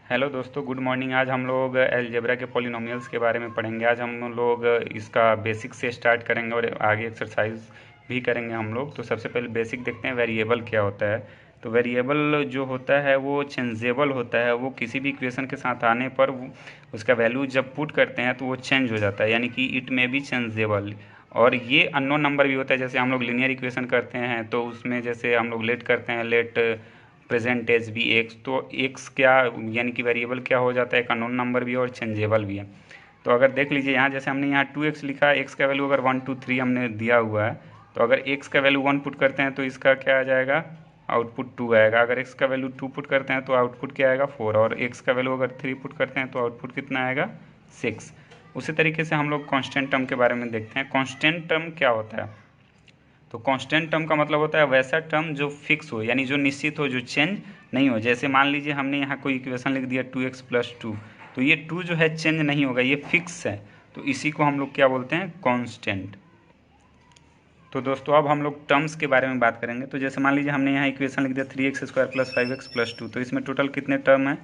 Hello दोस्तों, good morning. आज हम लोग अलजेब्रा के पॉलिनोमियल्स के बारे में पढ़ेंगे। आज हम लोग इसका बेसिक से स्टार्ट करेंगे और आगे एक्सरसाइज भी करेंगे हम लोग। तो सबसे पहले बेसिक देखते हैं, वेरिएबल क्या होता है। तो वेरिएबल जो होता है वो चेंजेबल होता है। वो किसी भी इक्वेशन के साथ आने पर उसका वैल्यू जब पुट करते हैं तो वो चेंज हो जाता है, यानी कि इट में बी चेंजेबल। और ये अननोन नंबर भी होता है। जैसे हम लोग लीनियर इक्वेशन करते हैं तो उसमें जैसे हम लोग लेट करते हैं, लेट प्रेजेंट एज भी एक्स, तो एक्स क्या यानी कि वेरिएबल क्या हो जाता है, एक अननोन नंबर भी है और चेंजेबल भी है। तो अगर देख लीजिए यहाँ, जैसे हमने यहाँ 2x लिखा है, एक्स का वैल्यू अगर 1 2 3 हमने दिया हुआ है, तो अगर एक्स का वैल्यू 1 पुट करते हैं तो इसका क्या आ जाएगा, आउटपुट 2 आएगा। अगर एक्स का वैल्यू 2 पुट करते हैं तो आउटपुट क्या आएगा, 4। और एक्स का वैल्यू अगर 3 पुट करते हैं तो आउटपुट कितना आएगा, 6। उसी तरीके से हम लोग कांस्टेंट टर्म के बारे में देखते हैं। कांस्टेंट टर्म क्या होता है, तो कांस्टेंट टर्म का मतलब होता है वैसा टर्म जो फिक्स हो, यानी जो निश्चित हो, जो चेंज नहीं हो। जैसे मान लीजिए हमने यहाँ कोई इक्वेशन लिख दिया 2x+2, तो ये 2 जो है चेंज नहीं होगा, ये फिक्स है। तो इसी को हम लोग क्या बोलते हैं, कांस्टेंट। तो दोस्तों अब हम लोग टर्म्स के बारे में बात करेंगे। तो जैसे मान लीजिए हमने यहाँ इक्वेशन लिख दिया 3x² + 5x+2, तो इसमें टोटल कितने टर्म है,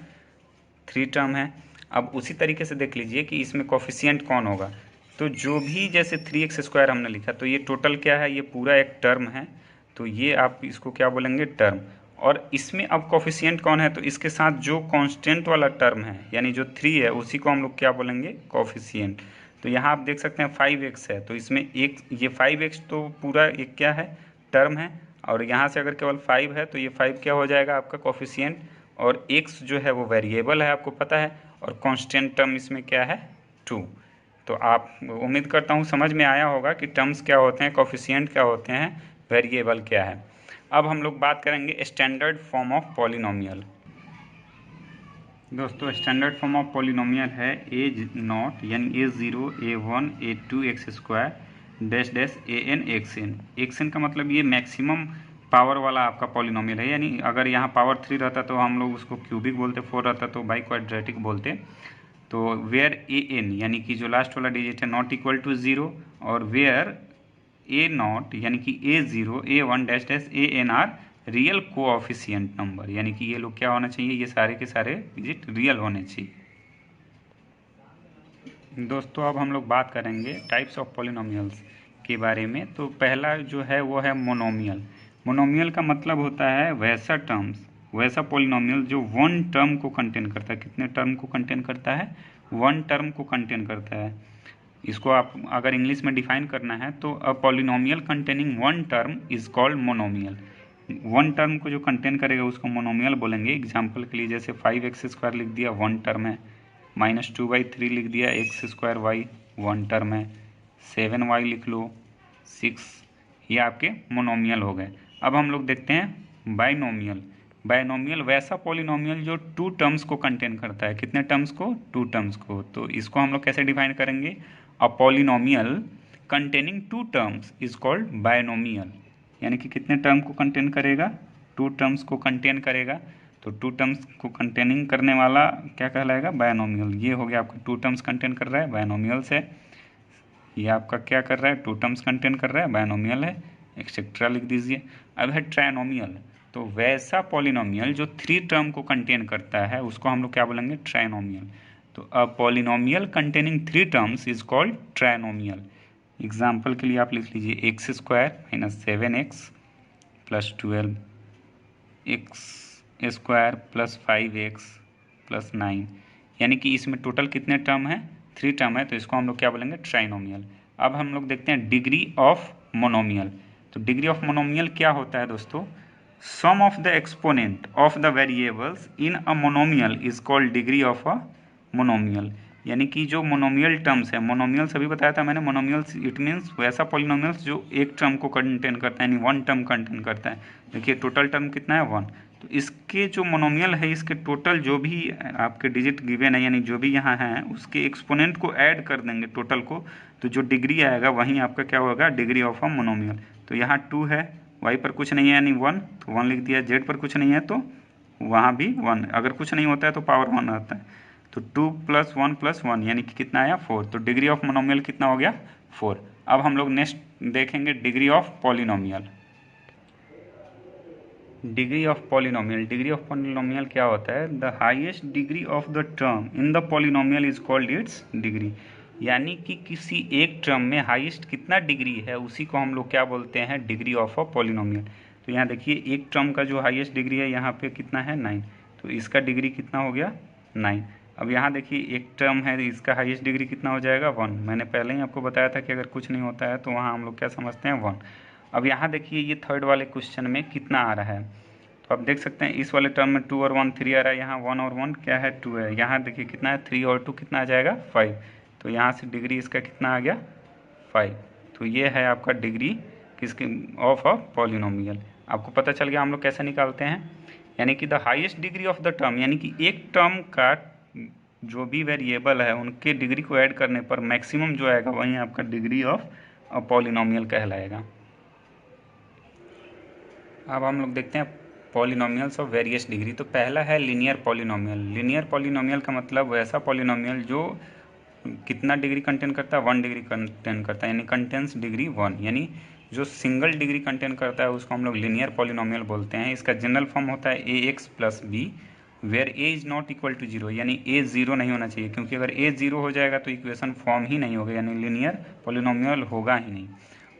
3 टर्म है। अब उसी तरीके से देख लीजिए कि इसमें कोफिशिएंट कौन होगा। तो जो भी जैसे 3x² हमने लिखा, तो ये टोटल क्या है, ये पूरा एक टर्म है। तो ये आप इसको क्या बोलेंगे, टर्म। और इसमें अब कोफिशिएंट कौन है, तो इसके साथ जो कांस्टेंट वाला टर्म है, यानी जो 3 है, उसी को हम लोग क्या बोलेंगे, कोफिशिएंट। तो यहाँ आप देख सकते हैं 5x है, तो इसमें एक ये 5x तो पूरा एक क्या है, टर्म है। और यहाँ से अगर केवल 5 है तो ये 5 क्या हो जाएगा, आपका कोफिशिएंट। और x जो है वो वेरिएबल है, आपको पता है। और कांस्टेंट टर्म इसमें क्या है, 2। तो आप, उम्मीद करता हूँ समझ में आया होगा कि टर्म्स क्या होते हैं, कोफिशिएंट क्या होते हैं, वेरिएबल क्या है। अब हम लोग बात करेंगे स्टैंडर्ड फॉर्म ऑफ पॉलिनोमियल। दोस्तों स्टैंडर्ड फॉर्म ऑफ पॉलिनोमियल है a0 यानी a0 a1 a2 x square dash dash an xn। xn का मतलब ये मैक्सिमम पावर वाला आपका पॉलिनोमियल है, यानी अगर यहाँ पावर 3 रहता तो हम लोग उसको क्यूबिक बोलते, 4 रहता तो बाई क्वाड्रेटिक बोलते। तो वेयर an यानी कि जो लास्ट वाला डिजिट है नॉट इक्वल टू 0, और वेयर a0 यानी कि a0 a1 dash dash an are real coefficient number, यानी कि ये लोग क्या होना चाहिए, ये सारे के सारे डिजिट रियल होने चाहिए। दोस्तों अब हम लोग बात करेंगे टाइप्स ऑफ पॉलिनोमियल्स के बारे में। तो पहला जो है वो है मोनोमियल। मोनोमियल का मतलब होता है वैसा टर्म्स, वैसा पॉलिनोमियल जो वन टर्म को कंटेन करता है। कितने टर्म को कंटेन करता है, वन टर्म को कंटेन करता है। इसको आप अगर इंग्लिश में डिफाइन करना है तो a polynomial containing one term is called monomial. One term को जो कंटेन करेगा उसको मोनोमियल बोलेंगे। एग्जाम्पल के लिए जैसे 5x² लिख दिया, वन टर्म है। -2/3 लिख दिया, x² y वन टर्म है। 7y लिख लो, 6, ये आपके मोनोमियल हो गए। अब हम लोग देखते हैं बाइनोमियल। बाइनोमियल वैसा पॉलिनोमियल जो 2 टर्म्स को कंटेन करता है। कितने टर्म्स को, 2 टर्म्स को। तो इसको हम लोग कैसे डिफाइन करेंगे, a polynomial containing 2 terms is called binomial. यानी कि कितने टर्म को कंटेन करेगा, 2 टर्म्स को कंटेन करेगा। तो 2 टर्म्स को कंटेनिंग करने वाला क्या कहलाएगा, बायनोमियल। ये हो गया आपका 2 टर्म्स कंटेन कर रहा है, बायनोमियल से। ये आपका क्या कर रहा है, 2 टर्म्स कंटेन कर रहा है, बायनोमियल है, एक्सेट्रा लिख दीजिए। अब है ट्राइनोमियल। तो वैसा पॉलिनोमियल जो 3 टर्म को कंटेन करता है उसको हम लोग क्या बोलेंगे, ट्राइनोमियल। तो a polynomial containing 3 terms is called trinomial. Example के लिए आप लिख लीजिए x² - 7x + 12 x² + 5x + 9, यानी कि इसमें टोटल कितने टर्म है, 3 टर्म है। तो इसको हम लोग क्या बोलेंगे, ट्राइनोमियल। अब हम लोग देखते हैं डिग्री ऑफ मोनोमियल। तो डिग्री ऑफ मोनोमियल क्या होता है दोस्तों, sum of the exponent of the variables in a monomial is called degree of a monomial. यानी कि जो मोनोमियल टर्म्स है, मोनोमियल अभी बताया था मैंने, मोनोमियल्स इट मीन्स वैसा पॉलिनोमियल्स जो एक टर्म को कंटेन करता है, यानी वन टर्म कंटेन करता है। देखिए टोटल टर्म कितना है, 1। तो इसके जो मोनोमियल है, इसके टोटल जो भी आपके डिजिट गिवन है, यानी जो भी यहाँ है, उसके एक्सपोनेंट को ऐड कर देंगे टोटल को, तो जो डिग्री आएगा वहीं आपका क्या होगा, डिग्री ऑफ अ मोनोमियल। तो यहाँ 2 है, y पर कुछ नहीं है यानी 1, तो 1 लिख दिया। z पर कुछ नहीं है तो वहाँ भी 1, अगर कुछ नहीं होता है तो पावर 1 आता है। तो 2 + 1 + 1 यानी कि कितना आया, 4। तो डिग्री ऑफ मोनोमियल कितना हो गया, 4। अब हम लोग नेक्स्ट देखेंगे degree of polynomial. Degree of polynomial, degree of polynomial क्या होता है? The highest degree of the term in the polynomial is called its degree. यानी कि किसी एक टर्म में हाईएस्ट कितना डिग्री है उसी को हम लोग क्या बोलते हैं? Degree of a polynomial. तो यहाँ देखिए एक टर्म का जो हाईएस्ट डिग्री है यहाँ पे कितना है? 9। तो इसका डिग्री कितना हो गया? 9। अब यहाँ देखिए एक टर्म है, इसका हाईएस्ट डिग्री कितना हो जाएगा? 1। मैंने पहले ही आपको बताया था कि अगर कुछ नहीं होता है तो वहाँ हम लोग क्या समझते हैं? 1। अब यहाँ देखिए ये थर्ड वाले क्वेश्चन में कितना आ रहा है, तो आप देख सकते हैं इस वाले टर्म में 2 और 1 3 आ रहा है, यहाँ 1 और 1 क्या है? 2 है। यहाँ देखिए कितना है? 3 और 2 कितना आ जाएगा? 5। तो यहाँ से डिग्री इसका कितना आ गया? 5। तो ये है आपका डिग्री किसकी? Of a polynomial. आपको पता चल गया हम लोग कैसे निकालते हैं। यानी कि the highest degree of the term, यानी कि एक टर्म का जो भी वेरिएबल है उनके डिग्री को ऐड करने पर मैक्सिमम जो आएगा वही आपका डिग्री ऑफ अ पॉलिनोमियल कहलाएगा। अब हम लोग देखते हैं पॉलिनोमियल्स ऑफ वेरियस डिग्री। तो पहला है लीनियर पॉलिनोमियल। लीनियर पॉलिनोमियल का मतलब वैसा पॉलिनोमियल जो कितना डिग्री कंटेन करता है? 1 डिग्री कंटेन करता है, यानी कंटेंस डिग्री 1। यानी जो सिंगल डिग्री कंटेन करता है उसको हम लोग लीनियर पॉलिनोमियल बोलते हैं। इसका जनरल फॉर्म होता है a x plus b where a is not equal to 0, यानी ए 0 नहीं होना चाहिए, क्योंकि अगर ए 0 हो जाएगा तो इक्वेशन फॉर्म ही नहीं होगा, यानी लीनियर पॉलिनोमियल होगा ही नहीं।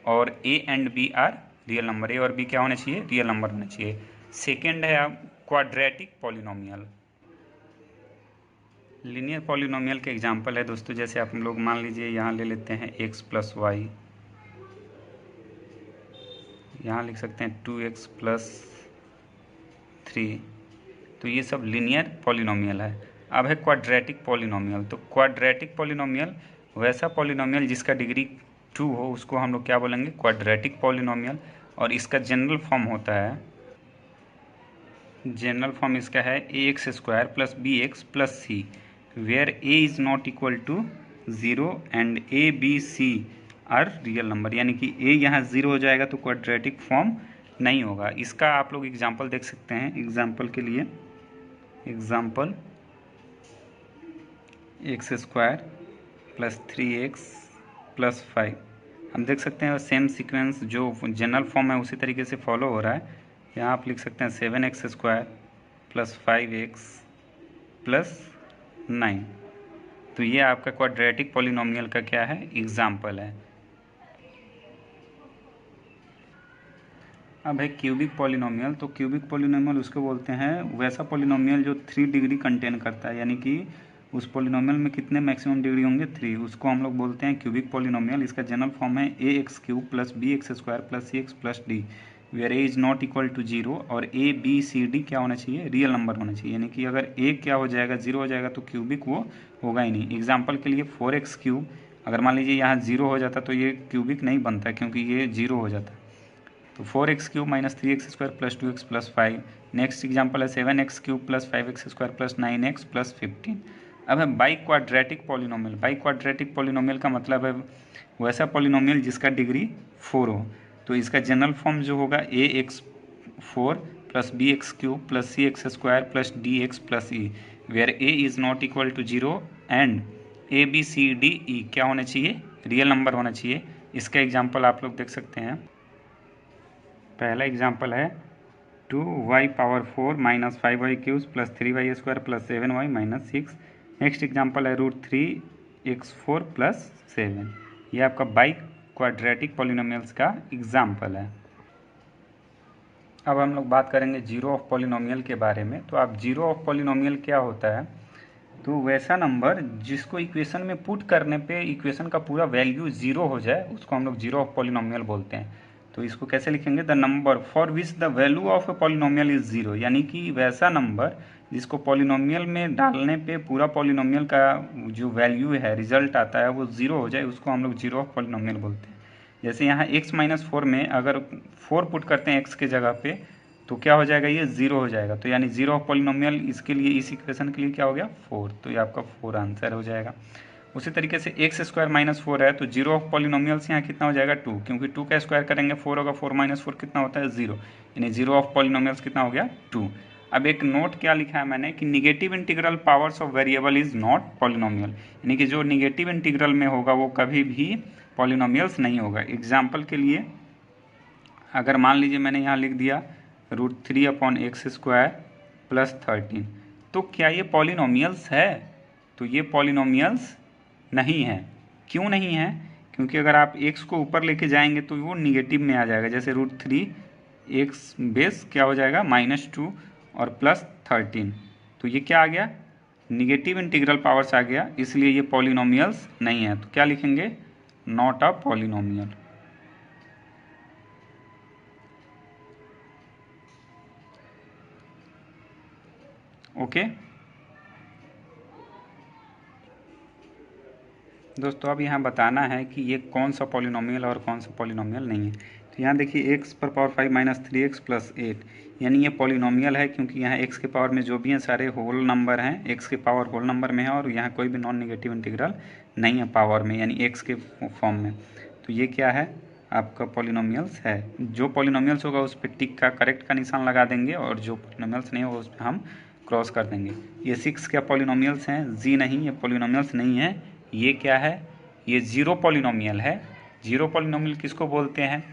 और a and b are real number, a और बी क्या होने चाहिए? रियल नंबर होने चाहिए। सेकेंड है अब क्वाड्रेटिक पॉलिनोमियल। लीनियर पॉलिनोमियल के एग्जांपल है दोस्तों, जैसे आप लोग मान लीजिए यहाँ ले लेते हैं x प्लस वाई, यहाँ लिख सकते हैं 2x प्लस 3। तो ये सब लीनियर पॉलिनोमियल है। अब है क्वाड्रेटिक पॉलिनोमियल। तो क्वाड्रेटिक पॉलिनोमियल वैसा पॉलिनोमियल जिसका डिग्री 2 हो उसको हम लोग क्या बोलेंगे? Quadratic polynomial. और इसका जनरल फॉर्म होता है, जनरल फॉर्म इसका है a x square plus b x plus c where a is not equal to 0 and a b c are real number. यानी कि ए यहाँ 0 हो जाएगा तो क्वाड्रेटिक फॉर्म नहीं होगा। इसका आप लोग एग्जांपल देख सकते हैं। एग्जांपल के लिए example x square plus 3x plus 5। हम देख सकते हैं सेम सीक्वेंस जो जनरल फॉर्म है उसी तरीके से फॉलो हो रहा है। यहाँ आप लिख सकते हैं 7x square plus 5x plus 9। तो ये आपका क्वाड्रेटिक पॉलिनोमियल का क्या है? एग्जाम्पल है। अब है क्यूबिक पॉलिनोमियल। तो क्यूबिक पॉलिनोमियल उसको बोलते हैं वैसा पॉलिनोमियल जो 3 डिग्री कंटेन करता है, यानी कि उस पॉलिनोमियल में कितने मैक्सिमम डिग्री होंगे? 3। उसको हम लोग बोलते हैं क्यूबिक पॉलिनोमियल। इसका जनरल फॉर्म है a x cube plus b x square plus c x plus d where a is not equal to 0 और ए बी सी डी क्या होना चाहिए? रियल नंबर होना चाहिए। यानी कि अगर ए क्या हो जाएगा? 0 हो जाएगा तो क्यूबिक वो होगा ही नहीं। एग्जाम्पल के लिए 4x क्यूब, अगर मान लीजिए यहाँ 0 हो जाता तो ये क्यूबिक नहीं बनता, क्योंकि ये 0 हो जाता। तो 4x cube minus 3x square plus 2x plus 5। Next example है 7x cube plus 5x square plus 9x plus 15। अब है by quadratic polynomial. By quadratic polynomial का मतलब है वैसा पॉलिनोमियल जिसका डिग्री 4 हो। तो इसका जनरल फॉर्म जो होगा a x 4 plus b x cube plus c x square plus d x plus e where a is not equal to 0 and a b c d e क्या होना चाहिए? Real number होना चाहिए। इसका example आप लोग देख सकते हैं। पहला एग्जाम्पल है 2y power 4 minus 5y cube plus 3y square plus 7y minus 6। Next example है √3x4 प्लस 7। ये आपका बाई क्वाड्रेटिक पॉलिनोमियल्स का एग्जाम्पल है। अब हम लोग बात करेंगे जीरो ऑफ पॉलिनोमियल के बारे में। तो आप जीरो ऑफ पॉलिनोमियल क्या होता है? तो वैसा नंबर जिसको इक्वेशन में पुट करने पे इक्वेशन का पूरा वैल्यू 0 हो जाए उसको हम लोग जीरो ऑफ पॉलिनोमियल बोलते हैं। तो इसको कैसे लिखेंगे? The number for which the value of a polynomial is 0, यानी कि वैसा नंबर जिसको पॉलिनोमियल में डालने पे पूरा पॉलिनोमियल का जो वैल्यू है, रिजल्ट आता है, वो 0 हो जाए उसको हम लोग जीरो ऑफ पॉलिनोमियल बोलते हैं। जैसे यहाँ x-4 में अगर 4 पुट करते हैं x के जगह पे तो क्या हो जाएगा? ये 0 हो जाएगा। तो यानी जीरो ऑफ पॉलिनोमियल इसके लिए, इस इक्वेशन के लिए क्या हो गया? 4। तो ये आपका 4 आंसर हो जाएगा। उसी तरीके से x स्क्वायर माइनस 4 है तो जीरो ऑफ पॉलिनोमियल्स यहाँ कितना हो जाएगा? 2, क्योंकि 2 का स्क्वायर करेंगे 4 होगा, 4 माइनस 4 कितना होता है? 0। यानी जीरो ऑफ पॉलिनोमियल्स कितना हो गया? 2। अब एक नोट क्या लिखा है मैंने कि negative integral powers of variable is not polynomial, यानी कि जो निगेटिव इंटीग्रल में होगा वो कभी भी पॉलिनोमियल्स नहीं होगा। एग्जाम्पल के लिए अगर मान लीजिए मैंने यहाँ लिख दिया √3/x² प्लस 13। तो क्या ये पॉलिनोमियल्स है? तो ये पॉलिनोमियल्स नहीं है। क्यों नहीं है? क्योंकि अगर आप x को ऊपर लेके जाएंगे तो वो निगेटिव में आ जाएगा। जैसे √3 बेस क्या हो जाएगा -2 और प्लस 13। तो ये क्या आ गया? निगेटिव इंटीग्रल पावर्स आ गया, इसलिए ये पॉलिनोमियल्स नहीं है। तो क्या लिखेंगे? Not a polynomial. ओके दोस्तों, अब यहाँ बताना है कि ये कौन सा पॉलिनोमियल और कौन सा पॉलिनोमियल नहीं है। तो यहाँ देखिए x⁴ - 3x + 8, यानी ये पॉलिनोमियल है क्योंकि यहाँ x के पावर में जो भी हैं सारे होल नंबर हैं, x के पावर होल नंबर में है और यहाँ कोई भी नॉन नेगेटिव इंटीग्रल नहीं है पावर में, यानी x के फॉर्म में। तो ये क्या है? आपका पॉलिनोमियल्स है। जो पॉलिनोमियल्स होगा उस पर टिक का करेक्ट का निशान लगा देंगे और जो पॉलिनोमियल्स नहीं होगा उस पर हम क्रॉस कर देंगे। ये 6 क्या पॉलिनोमियल्स हैं? जी नहीं, ये पॉलिनोमियल्स नहीं है। ये क्या है? ये ज़ीरो पॉलिनोमियल है। ज़ीरो पॉलिनोमियल किसको बोलते हैं?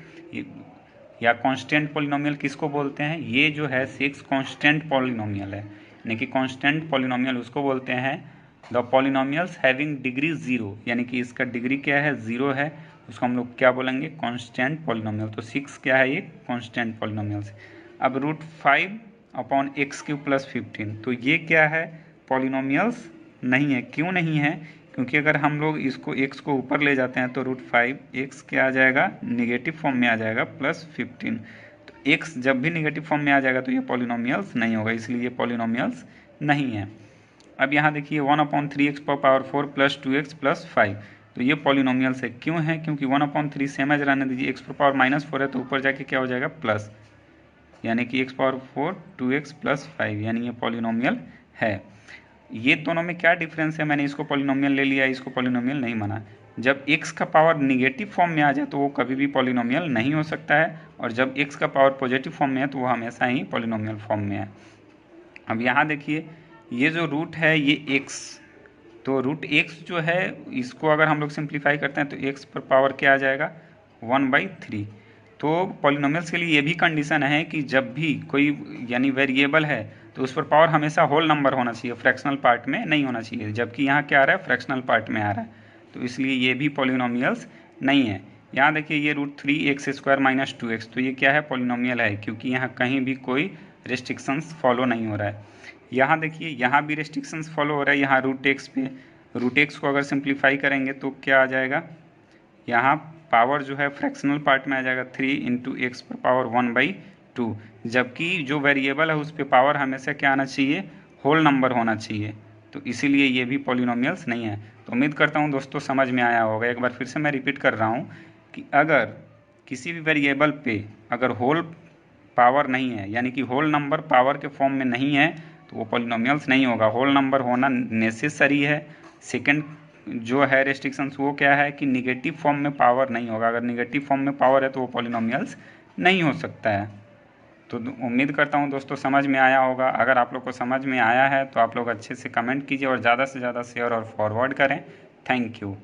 या कांस्टेंट पॉलिनोमियल किसको बोलते हैं? ये जो है 6 कांस्टेंट पॉलिनोमियल है, यानी कि कांस्टेंट पॉलिनोमियल उसको बोलते हैं द पॉलिनोमियल्स हैविंग डिग्री 0, यानी कि इसका डिग्री क्या है? 0 है, उसको हम लोग क्या बोलेंगे? Constant polynomial. तो 6 क्या है? ये कांस्टेंट पॉलिनोमियल्स। अब √5/x³ + 15, तो ये क्या है? पॉलिनोमियल्स नहीं है। क्यों नहीं है? क्योंकि अगर हम लोग इसको x को ऊपर ले जाते हैं तो √5x क्या आ जाएगा? निगेटिव फॉर्म में आ जाएगा प्लस 15। तो x जब भी निगेटिव फॉर्म में आ जाएगा तो ये पॉलिनोमियल्स नहीं होगा, इसलिए ये पॉलिनोमियल्स नहीं है। अब यहाँ देखिए 1/3x⁴ प्लस 2x प्लस 5, तो ये पॉलिनोमियल्स है। क्यों है? क्योंकि 1/3 सेम एज रहने दीजिए, x⁴ -4 है तो ऊपर जाके क्या हो जाएगा? प्लस, यानी कि x⁴ 2x प्लस 5, यानी ये पॉलिनोमियल है। ये दोनों में क्या डिफरेंस है? मैंने इसको पॉलिनोमियल ले लिया, इसको पॉलिनोमियल नहीं माना। जब x का पावर निगेटिव फॉर्म में आ जाए तो वो कभी भी पॉलिनोमियल नहीं हो सकता है, और जब x का पावर पॉजिटिव फॉर्म में है तो वो हमेशा ही पॉलिनोमियल फॉर्म में है। अब यहाँ देखिए ये जो रूट है ये x, तो √x जो है इसको अगर हम लोग सिंप्लीफाई करते हैं तो x पर पावर क्या आ जाएगा? 1/3। तो पॉलिनोमियल्स के लिए ये भी कंडीशन है कि जब भी कोई यानी वेरिएबल है तो उस पर पावर हमेशा होल नंबर होना चाहिए, फ्रैक्शनल पार्ट में नहीं होना चाहिए, जबकि यहाँ क्या आ रहा है? फ्रैक्शनल पार्ट में आ रहा है, तो इसलिए ये भी पॉलिनोमियल्स नहीं है। यहाँ देखिए ये √3x² - 2x, तो ये क्या है? पॉलिनोमियल है, क्योंकि यहाँ कहीं भी कोई रेस्ट्रिक्शंस फॉलो नहीं हो रहा है। यहाँ देखिए यहाँ भी रेस्ट्रिक्शंस फॉलो हो रहा है, यहाँ √x पे। √x को अगर सिंप्लीफाई करेंगे तो क्या आ जाएगा? यहाँ पावर जो है फ्रैक्शनल पार्ट में आ जाएगा 3 × x⁴ 1/2, जबकि जो वेरिएबल है उस पर पावर हमेशा क्या आना चाहिए? होल नंबर होना चाहिए, तो इसीलिए ये भी पॉलिनोमियल्स नहीं है। तो उम्मीद करता हूँ दोस्तों समझ में आया होगा। एक बार फिर से मैं रिपीट कर रहा हूँ कि अगर किसी भी वेरिएबल पे अगर होल पावर नहीं है, यानी कि होल नंबर पावर के फॉर्म में नहीं है, तो वो पॉलिनोमियल्स नहीं होगा। होल नंबर होना नेसेसरी है। सेकंड जो है रेस्ट्रिक्शंस वो क्या है कि निगेटिव फॉर्म में पावर नहीं होगा। अगर निगेटिव फॉर्म में पावर है तो वो पॉलिनोमियल्स नहीं हो सकता है। तो उम्मीद करता हूँ दोस्तों समझ में आया होगा। अगर आप लोग को समझ में आया है तो आप लोग अच्छे से कमेंट कीजिए और ज़्यादा से ज़्यादा शेयर और फॉरवर्ड करें। Thank you.